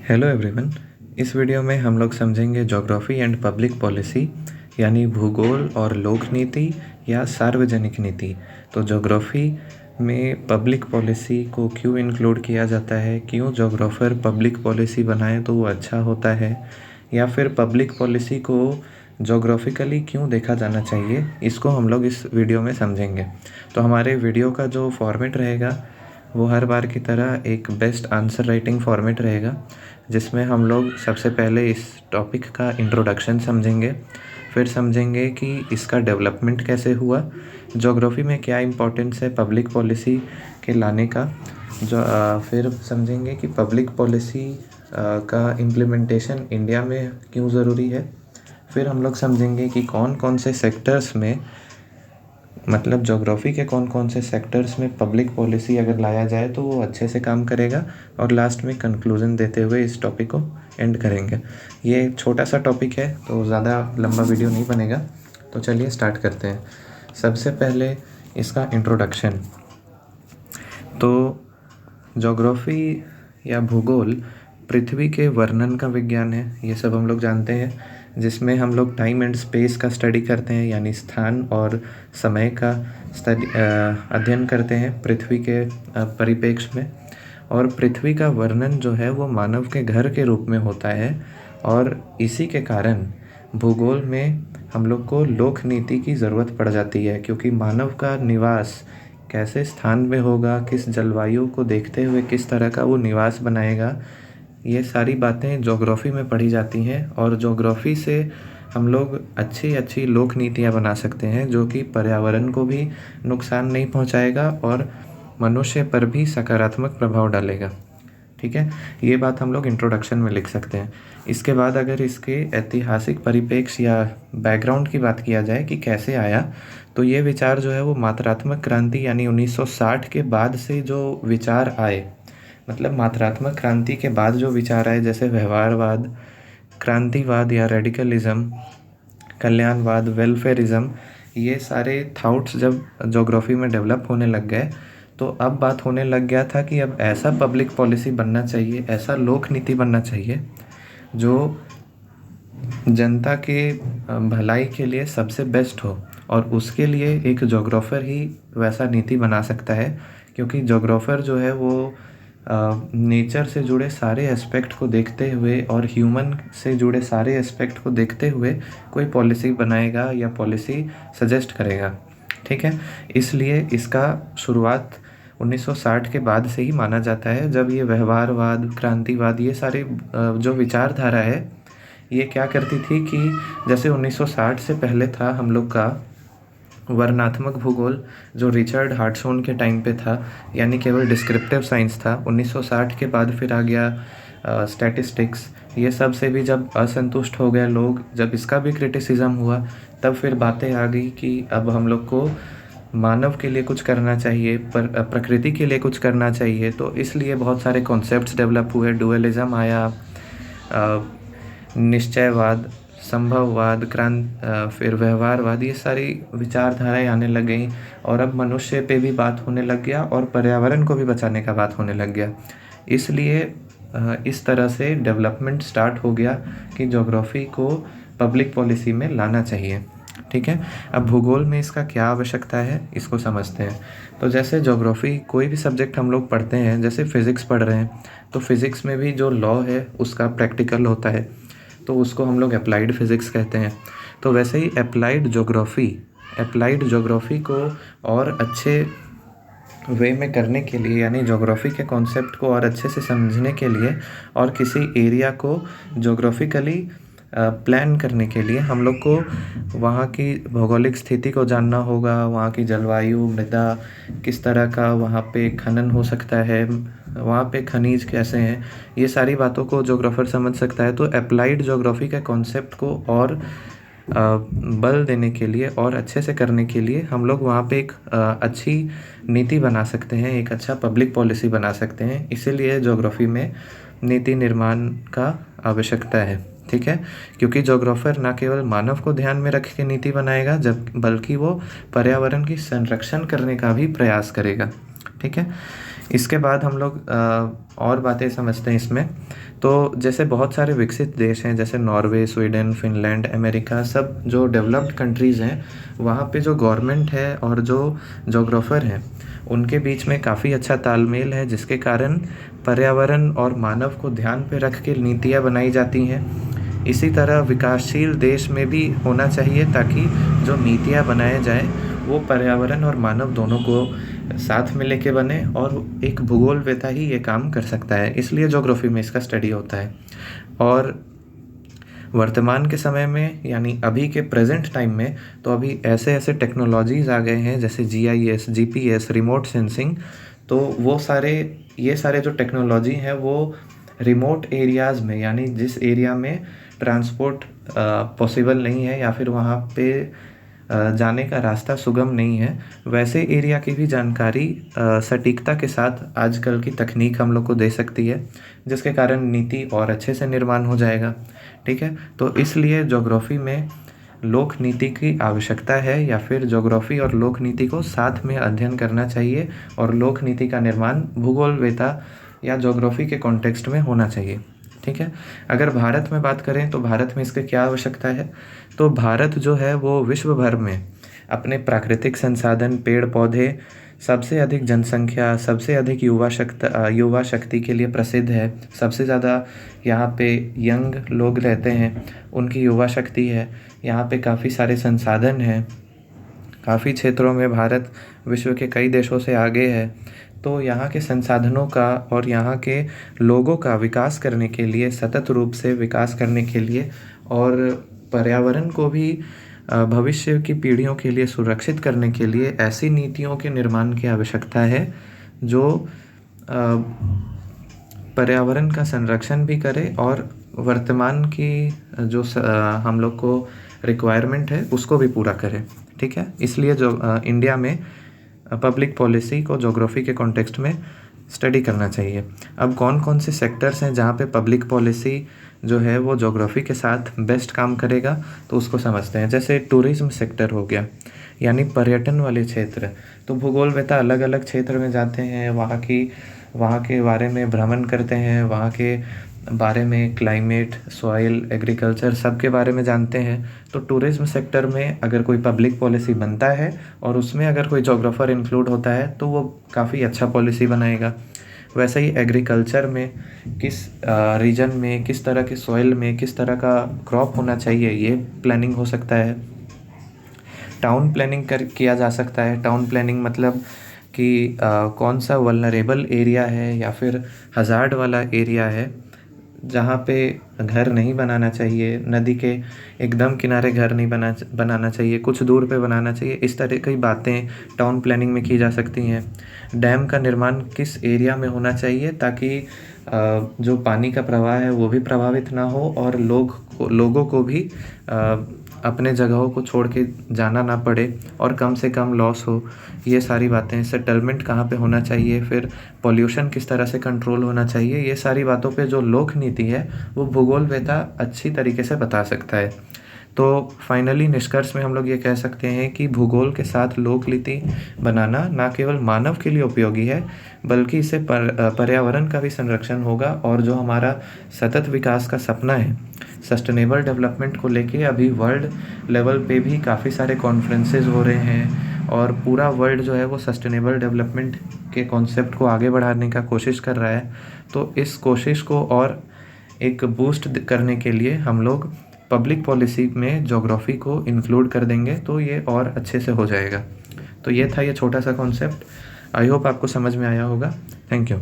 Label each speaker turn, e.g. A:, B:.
A: Hello everyone. इस video में हम लोग समझेंगे ज्योग्राफी एंड पब्लिक पॉलिसी यानी भूगोल और लोक नीति या सार्वजनिक नीति। तो ज्योग्राफी में पब्लिक पॉलिसी को क्यों इंक्लूड किया जाता है, क्यों ज्योग्राफर पब्लिक पॉलिसी बनाए तो वो अच्छा होता है, या फिर पब्लिक पॉलिसी को ज्योग्राफिकली क्यों देखा जाना चाहिए, इसको हम लोग इस वीडियो में समझेंगे। तो हमारे वीडियो का जो फॉर्मेट रहेगा वो हर बार की तरह एक बेस्ट आंसर राइटिंग फॉर्मेट रहेगा, जिसमें हम लोग सबसे पहले इस टॉपिक का इंट्रोडक्शन समझेंगे, फिर समझेंगे कि इसका डेवलपमेंट कैसे हुआ, ज्योग्राफी में क्या इम्पोर्टेंस है पब्लिक पॉलिसी के लाने का, फिर समझेंगे कि पब्लिक पॉलिसी का इम्प्लीमेंटेशन इंडिया में क्यों ज़रूरी है, फिर हम लोग समझेंगे कि कौन कौन से सेक्टर्स में, मतलब ज्योग्राफी के कौन कौन से सेक्टर्स में पब्लिक पॉलिसी अगर लाया जाए तो वो अच्छे से काम करेगा, और लास्ट में कंक्लूजन देते हुए इस टॉपिक को एंड करेंगे। ये छोटा सा टॉपिक है तो ज़्यादा लंबा वीडियो नहीं बनेगा, तो चलिए स्टार्ट करते हैं। सबसे पहले इसका इंट्रोडक्शन। तो ज्योग्राफी या भूगोल पृथ्वी के वर्णन का विज्ञान है, ये सब हम लोग जानते हैं, जिसमें हम लोग टाइम एंड स्पेस का स्टडी करते हैं, यानी स्थान और समय का अध्ययन करते हैं पृथ्वी के परिप्रेक्ष्य में। और पृथ्वी का वर्णन जो है वो मानव के घर के रूप में होता है, और इसी के कारण भूगोल में हम लोग को लोक नीति की ज़रूरत पड़ जाती है, क्योंकि मानव का निवास कैसे स्थान में होगा, किस जलवायु को देखते हुए किस तरह का वो निवास बनाएगा, ये सारी बातें ज्योग्राफी में पढ़ी जाती हैं। और ज्योग्राफी से हम लोग अच्छी अच्छी लोक नीतियाँ बना सकते हैं, जो कि पर्यावरण को भी नुकसान नहीं पहुंचाएगा और मनुष्य पर भी सकारात्मक प्रभाव डालेगा। ठीक है, ये बात हम लोग इंट्रोडक्शन में लिख सकते हैं। इसके बाद अगर इसके ऐतिहासिक परिप्रेक्ष्य या बैकग्राउंड की बात किया जाए कि कैसे आया, तो ये विचार जो है वो मात्रात्मक क्रांति यानी 1960 के बाद से जो विचार आए, मतलब मात्रात्मक क्रांति के बाद जो विचार आए, जैसे व्यवहारवाद, क्रांतिवाद या रेडिकलिज्म, कल्याणवाद, वेलफेयरिज्म, ये सारे थाट्स जब ज्योग्राफी में डेवलप होने लग गए, तो अब बात होने लग गया था कि अब ऐसा पब्लिक पॉलिसी बनना चाहिए, ऐसा लोक नीति बनना चाहिए जो जनता के भलाई के लिए सबसे बेस्ट हो, और उसके लिए एक ज्योग्राफर ही वैसा नीति बना सकता है, क्योंकि ज्योग्राफर जो है वो नेचर से जुड़े सारे एस्पेक्ट को देखते हुए और ह्यूमन से जुड़े सारे एस्पेक्ट को देखते हुए कोई पॉलिसी बनाएगा या पॉलिसी सजेस्ट करेगा। ठीक है, इसलिए इसका शुरुआत 1960 के बाद से ही माना जाता है, जब ये व्यवहारवाद, क्रांतिवाद, ये सारे जो विचारधारा है, ये क्या करती थी कि जैसे 1960 से पहले था हम लोग का वर्णात्मक भूगोल, जो रिचर्ड हार्टसोन के टाइम पे था, यानी केवल डिस्क्रिप्टिव साइंस था। 1960 के बाद फिर आ गया स्टैटिस्टिक्स। ये सब से भी जब असंतुष्ट हो गए लोग, जब इसका भी क्रिटिसिज्म हुआ, तब फिर बातें आ गई कि अब हम लोग को मानव के लिए कुछ करना चाहिए, प्रकृति के लिए कुछ करना चाहिए। तो इसलिए बहुत सारे कॉन्सेप्ट्स डेवलप हुए, डुअलिज्म आया, निश्चयवाद, संभववाद, फिर व्यवहारवाद, ये सारी विचारधाराएं आने लग गई, और अब मनुष्य पे भी बात होने लग गया और पर्यावरण को भी बचाने का बात होने लग गया। इसलिए इस तरह से डेवलपमेंट स्टार्ट हो गया कि ज्योग्राफी को पब्लिक पॉलिसी में लाना चाहिए। ठीक है, अब भूगोल में इसका क्या आवश्यकता है, इसको समझते हैं। तो जैसे ज्योग्राफी कोई भी सब्जेक्ट हम लोग पढ़ते हैं, जैसे फिज़िक्स पढ़ रहे हैं, तो फिज़िक्स में भी जो लॉ है उसका प्रैक्टिकल होता है, तो उसको हम लोग अप्लाइड फिज़िक्स कहते हैं। तो वैसे ही अप्लाइड ज्योग्राफी को और अच्छे वे में करने के लिए, यानी ज्योग्राफी के कॉन्सेप्ट को और अच्छे से समझने के लिए और किसी एरिया को ज्योग्राफिकली प्लान करने के लिए हम लोग को वहाँ की भौगोलिक स्थिति को जानना होगा, वहाँ की जलवायु, मृदा किस तरह का वहाँ पे खनन हो सकता है, वहाँ पे खनिज कैसे हैं, ये सारी बातों को ज्योग्राफर समझ सकता है। तो अप्लाइड ज्योग्राफी के कॉन्सेप्ट को और बल देने के लिए और अच्छे से करने के लिए हम लोग वहाँ पे एक अच्छी नीति बना सकते हैं, एक अच्छा पब्लिक पॉलिसी बना सकते हैं। इसीलिए ज्योग्राफी में नीति निर्माण का आवश्यकता है। ठीक है, क्योंकि ज्योग्राफर ना केवल मानव को ध्यान में रख के नीति बनाएगा, बल्कि वो पर्यावरण की संरक्षण करने का भी प्रयास करेगा। ठीक है, इसके बाद हम लोग और बातें समझते हैं इसमें। तो जैसे बहुत सारे विकसित देश हैं, जैसे नॉर्वे, स्वीडन, फिनलैंड, अमेरिका, सब जो डेवलप्ड कंट्रीज़ हैं, वहाँ पे जो गवर्नमेंट है और जो जोग्राफ़र हैं, उनके बीच में काफ़ी अच्छा तालमेल है, जिसके कारण पर्यावरण और मानव को ध्यान पे रख के नीतियाँ बनाई जाती हैं। इसी तरह विकासशील देश में भी होना चाहिए, ताकि जो नीतियाँ बनाए जाएँ वो पर्यावरण और मानव दोनों को साथ में लेके बने, और एक भूगोलवेत्ता ही ये काम कर सकता है, इसलिए ज्योग्राफी में इसका स्टडी होता है। और वर्तमान के समय में, यानी अभी के प्रेजेंट टाइम में, तो अभी ऐसे ऐसे टेक्नोलॉजीज़ आ गए हैं, जैसे GIS, GPS, रिमोट सेंसिंग। तो ये सारे जो टेक्नोलॉजी हैं वो रिमोट एरियाज़ में, यानी जिस एरिया में ट्रांसपोर्ट पॉसिबल नहीं है या फिर वहाँ पे जाने का रास्ता सुगम नहीं है, वैसे एरिया की भी जानकारी सटीकता के साथ आजकल की तकनीक हम लोग को दे सकती है, जिसके कारण नीति और अच्छे से निर्माण हो जाएगा। ठीक है, तो इसलिए ज्योग्राफी में लोक नीति की आवश्यकता है, या फिर ज्योग्राफी और लोक नीति को साथ में अध्ययन करना चाहिए, और लोक नीति का निर्माण भूगोलवेत्ता या ज्योग्राफी के कॉन्टेक्स्ट में होना चाहिए। ठीक है, अगर भारत में बात करें तो भारत में इसकी क्या आवश्यकता है। तो भारत जो है वो विश्व भर में अपने प्राकृतिक संसाधन, पेड़ पौधे, सबसे अधिक जनसंख्या, सबसे अधिक युवा शक्ति के लिए प्रसिद्ध है। सबसे ज़्यादा यहाँ पे यंग लोग रहते हैं, उनकी युवा शक्ति है। यहाँ पे काफ़ी सारे संसाधन हैं, काफ़ी क्षेत्रों में भारत विश्व के कई देशों से आगे है। तो यहाँ के संसाधनों का और यहाँ के लोगों का विकास करने के लिए, सतत रूप से विकास करने के लिए, और पर्यावरण को भी भविष्य की पीढ़ियों के लिए सुरक्षित करने के लिए ऐसी नीतियों के निर्माण की आवश्यकता है जो पर्यावरण का संरक्षण भी करे और वर्तमान की जो हम लोग को रिक्वायरमेंट है उसको भी पूरा करे। ठीक है, इसलिए जो इंडिया में पब्लिक पॉलिसी को ज्योग्राफी के कॉन्टेक्स्ट में स्टडी करना चाहिए। अब कौन कौन से सेक्टर्स हैं जहाँ पे पब्लिक पॉलिसी जो है वो ज्योग्राफी के साथ बेस्ट काम करेगा, तो उसको समझते हैं। जैसे टूरिज्म सेक्टर हो गया, यानी पर्यटन वाले क्षेत्र। तो भूगोलवेत्ता अलग अलग क्षेत्र में जाते हैं, वहाँ के बारे में भ्रमण करते हैं, वहाँ के बारे में क्लाइमेट, सॉइल, एग्रीकल्चर, सब के बारे में जानते हैं। तो टूरिज्म सेक्टर में अगर कोई पब्लिक पॉलिसी बनता है और उसमें अगर कोई जोग्राफर इंक्लूड होता है तो वो काफ़ी अच्छा पॉलिसी बनाएगा। वैसे ही एग्रीकल्चर में किस रीजन में, किस तरह के सॉइल में किस तरह का क्रॉप होना चाहिए, ये प्लानिंग हो सकता है। टाउन प्लानिंग किया जा सकता है। टाउन प्लानिंग मतलब कि कौन सा वल्नरेबल एरिया है या फिर हज़ार्ड वाला एरिया है जहाँ पे घर नहीं बनाना चाहिए, नदी के एकदम किनारे घर नहीं बनाना चाहिए, कुछ दूर पे बनाना चाहिए। इस तरह की बातें टाउन प्लानिंग में की जा सकती हैं। डैम का निर्माण किस एरिया में होना चाहिए ताकि जो पानी का प्रवाह है वो भी प्रभावित ना हो और लोगों को भी अपने जगहों को छोड़ के जाना ना पड़े और कम से कम लॉस हो। ये सारी बातें, सेटलमेंट कहाँ पे होना चाहिए, फिर पॉल्यूशन किस तरह से कंट्रोल होना चाहिए, ये सारी बातों पे जो लोक नीति है वो भूगोलवेत्ता अच्छी तरीके से बता सकता है। तो फाइनली निष्कर्ष में हम लोग ये कह सकते हैं कि भूगोल के साथ लोक नीति बनाना ना केवल मानव के लिए उपयोगी है, बल्कि इससे पर्यावरण का भी संरक्षण होगा। और जो हमारा सतत विकास का सपना है, सस्टेनेबल डेवलपमेंट को लेके अभी वर्ल्ड लेवल पे भी काफ़ी सारे कॉन्फ्रेंसेस हो रहे हैं और पूरा वर्ल्ड जो है वो सस्टेनेबल डेवलपमेंट के कॉन्सेप्ट को आगे बढ़ाने का कोशिश कर रहा है। तो इस कोशिश को और एक बूस्ट करने के लिए हम लोग पब्लिक पॉलिसी में ज्योग्राफी को इंक्लूड कर देंगे, तो ये और अच्छे से हो जाएगा। तो ये था ये छोटा सा कॉन्सेप्ट। आई होप आपको समझ में आया होगा। Thank you.